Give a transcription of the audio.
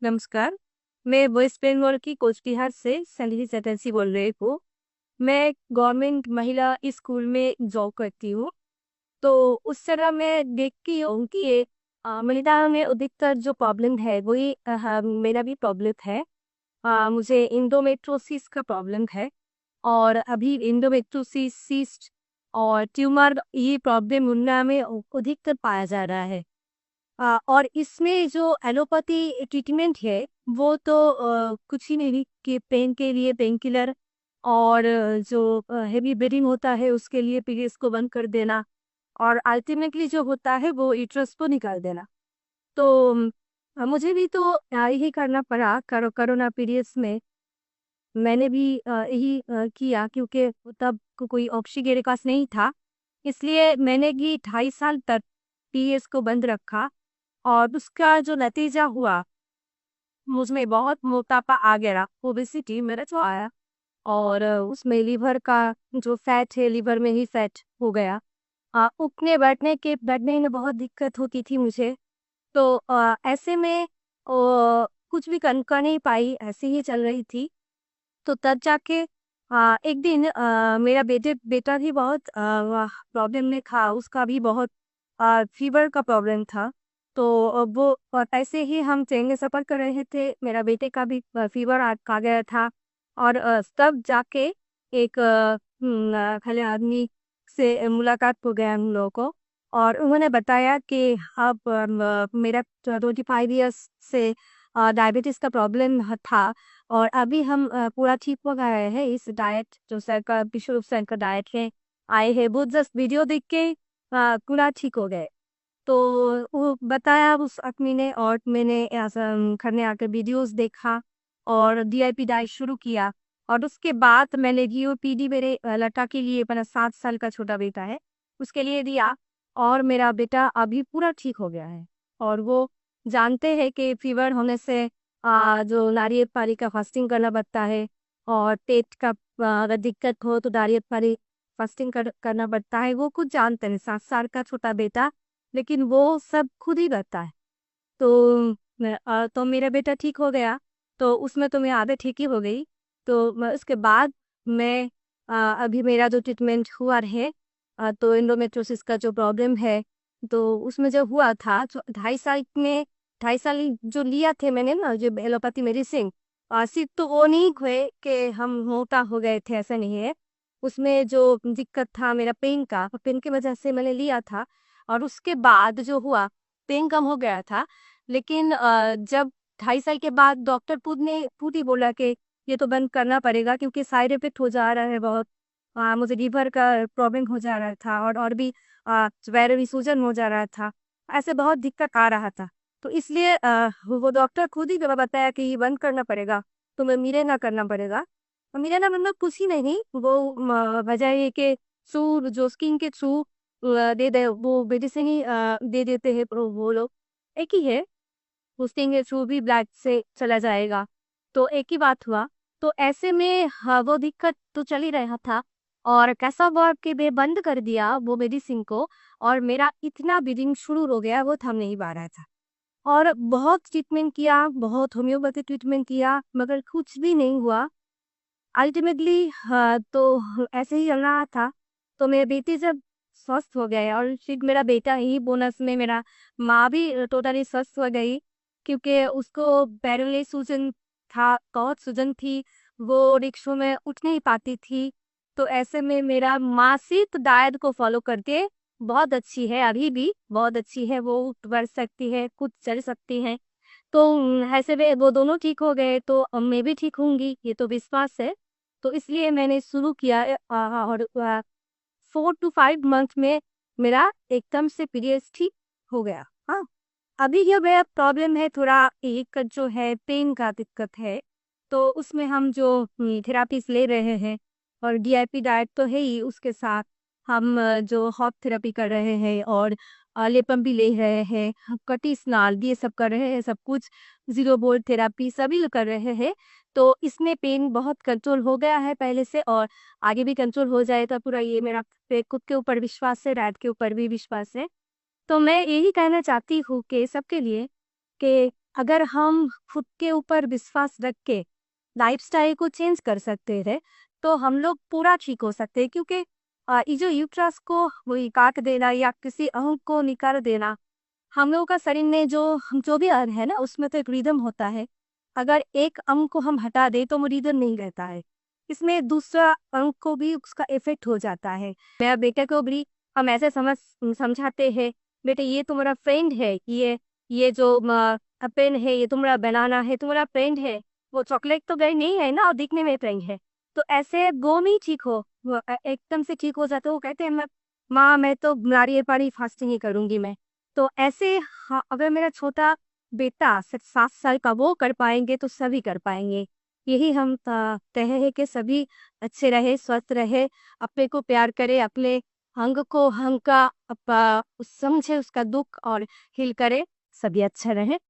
नमस्कार। मैं वेस्ट बंगाल की कोचबिहार से संगीत चटर्जी बोल रही हूँ। मैं गवर्नमेंट महिला स्कूल में जॉब करती हूँ। तो उस तरह मैं देखती हूँ कि महिलाओं में अधिकतर जो प्रॉब्लम है वही मेरा भी प्रॉब्लम है। मुझे इंडोमेट्रोसिस का प्रॉब्लम है। और अभी इंडोमेट्रोसिस सिस्ट और ट्यूमर ये प्रॉब्लम उनमें में अधिकतर पाया जा रहा है। और इसमें जो एलोपैथी ट्रीटमेंट है वो तो कुछ ही नहीं कि पेन के लिए पेन किलर और जो हेवी ब्लीडिंग होता है उसके लिए पीरियड्स को बंद कर देना और अल्टीमेटली जो होता है वो यूट्रस को निकाल देना। तो मुझे भी तो यही करना पड़ा कोरोना पीरियड्स में। मैंने भी यही किया क्योंकि तब कोई ऑप्शन मेरे पास नहीं था। इसलिए मैंने भी 2.5 साल तक पीरियड्स को बंद रखा और उसका जो नतीजा हुआ मुझमें बहुत मोटापा आ गया, ओबेसिटी मेरा जो आया। और उसमें लीवर का जो फैट है लीवर में ही फैट हो गया। उठने बैठने में बहुत दिक्कत होती थी मुझे। तो ऐसे में कुछ भी कर नहीं पाई, ऐसे ही चल रही थी। तो तब जाके एक दिन मेरा बेटा भी बहुत प्रॉब्लम में था, उसका भी बहुत फीवर का प्रॉब्लम था। तो वो ऐसे ही हम ट्रेन में सफ़र कर रहे थे, मेरा बेटे का भी फीवर आ गया था। और तब जाके एक खले आदमी से मुलाकात हो गया हम लोगों को। और उन्होंने बताया कि अब मेरा 25 ईयर्स से डायबिटीज़ का प्रॉब्लम था। और अभी हम पूरा ठीक हो गए हैं। इस डाइट जो सरकार विश्व रूप से इनका डाइट है आए हैं, वो जस्ट वीडियो देख के पूरा ठीक हो गए। तो वो बताया उस आदमी ने और मैंने ऐसा घर में आकर वीडियोस देखा और डीआईपी डाइट शुरू किया। और उसके बाद मैंने जीओपीडी मेरे लड़का के लिए, मेरा 7 साल का छोटा बेटा है उसके लिए दिया। और मेरा बेटा अभी पूरा ठीक हो गया है। और वो जानते हैं कि फीवर होने से जो नारियल पानी का फास्टिंग करना पड़ता है। और पेट का अगर दिक्कत हो तो नारियल पानी फास्टिंग करना पड़ता है। वो कुछ जानते हैं, 7 साल का छोटा बेटा, लेकिन वो सब खुद ही करता है। तो तो मेरा बेटा ठीक हो गया। तो उसमें तो मैं आधे ठीक ही हो गई। तो उसके बाद मैं अभी मेरा जो ट्रीटमेंट हुआ है, तो एंडोमेट्रोसिस का जो प्रॉब्लम है, तो उसमें जो हुआ था 2.5 साल में, 2.5 साल जो लिया थे मैंने ना जो एलोपैथी मेडिसिन, सिर्फ तो वो नहीं हुए कि हम मोटा हो गए थे, ऐसा नहीं है। उसमें जो दिक्कत था मेरा पेन की वजह से मैंने लिया था। और उसके बाद जो हुआ, पेन कम हो गया था। लेकिन जब 2.5 साल के बाद डॉक्टर खुद ही बोला कि ये तो बंद करना पड़ेगा क्योंकि साइड इफेक्ट हो जा रहा है बहुत। मुझे लीवर का प्रॉब्लम हो जा रहा था और भी पैरों में सूजन हो जा रहा था। ऐसे बहुत दिक्कत आ रहा था। तो इसलिए वो डॉक्टर खुद ही जब बताया कि ये बंद करना पड़ेगा, तुम्हें मिलेना करना पड़ेगा। और मिलेना मतलब कुछ ही नहीं, वो वजह ये कि थ्रू जो स्किन के थ्रू दे दे वो मेडिसिन ही दे देते हैं वो लोग। एक ही है, उसके के थ्रू भी ब्लड से चला जाएगा। तो एक ही बात हुआ। तो ऐसे में वो दिक्कत तो चल ही रहा था। और कैसा हुआ कि मैं बंद कर दिया वो मेडिसिन को। और मेरा इतना ब्लीडिंग शुरू हो गया, वो थम नहीं पा रहा था। और बहुत ट्रीटमेंट किया, बहुत होम्योपैथी ट्रीटमेंट किया, मगर कुछ भी नहीं हुआ। अल्टीमेटली तो ऐसे ही चल रहा था। तो मेरे बेटी जब स्वस्थ हो गए और फिर मेरा बेटा ही बोनस में, मेरा माँ भी टोटली स्वस्थ हो गई क्योंकि उसको पैरों में सूजन था, बहुत सूजन थी। वो रिक्शों में उठ नहीं पाती थी। तो ऐसे में मेरा माँ सिर्फ डाइट को फॉलो करके बहुत अच्छी है, अभी भी बहुत अच्छी है, वो उठ बढ़ सकती है, खुद चल सकती है। तो ऐसे में वो दोनों ठीक हो गए तो अब मैं भी ठीक होंगी, ये तो विश्वास है। तो इसलिए मैंने शुरू किया और 4 to 5 मंथ में मेरा एकदम से पीरियड्स ठीक हो गया। हाँ, अभी ये मेरा प्रॉब्लम है थोड़ा एक जो है पेन का दिक्कत है। तो उसमें हम जो थेरापीज ले रहे हैं और डीआईपी डाइट तो है ही, उसके साथ हम जो हॉट थेरेपी कर रहे हैं और लेपम भी ले रहे हैं, कटी स्नाल ये सब कर रहे हैं, सब कुछ जीरो बोल्ट थेरापी सभी कर रहे हैं। तो इसमें पेन बहुत कंट्रोल हो गया है पहले से, और आगे भी कंट्रोल हो जाएगा पूरा। ये मेरा खुद के ऊपर विश्वास है, डाइट के ऊपर भी विश्वास है। तो मैं यही कहना चाहती हूँ कि सबके लिए कि अगर हम खुद के ऊपर विश्वास रख के लाइफस्टाइल को चेंज कर सकते हैं तो हम लोग पूरा ठीक हो सकते हैं, क्योंकि ये जो यूट्रस को वही काट देना या किसी अंग को निकाल देना, हम लोगों का शरीर में जो भी अंग है ना, उसमें तो एक रिदम होता है। अगर एक अंग को हम हटा दें तो वो रिदम नहीं रहता है, इसमें दूसरा अंग को भी उसका इफेक्ट हो जाता है। मेरा बेटे को भी हम ऐसे समझाते हैं, बेटे ये तुम्हारा फ्रेंड है, ये जो पेन है ये तुम्हारा बनाना है, तुम्हारा फ्रेंड है। वो चॉकलेट तो गई नहीं है ना, और दिखने में फ्रेंड है। तो ऐसे वो नहीं ठीक हो, वो एकदम से ठीक हो जाते। वो कहते हैं मैं माँ मैं तो नारियल पानी फास्टिंग ही करूंगी मैं। तो ऐसे हाँ, अगर मेरा छोटा बेटा 7 साल का वो कर पाएंगे तो सभी कर पाएंगे। यही हम तय है कि सभी अच्छे रहे, स्वस्थ रहे, अपने को प्यार करे, अपने अंग को अंग का समझे उसका दुख और हील करे, सभी अच्छा रहे।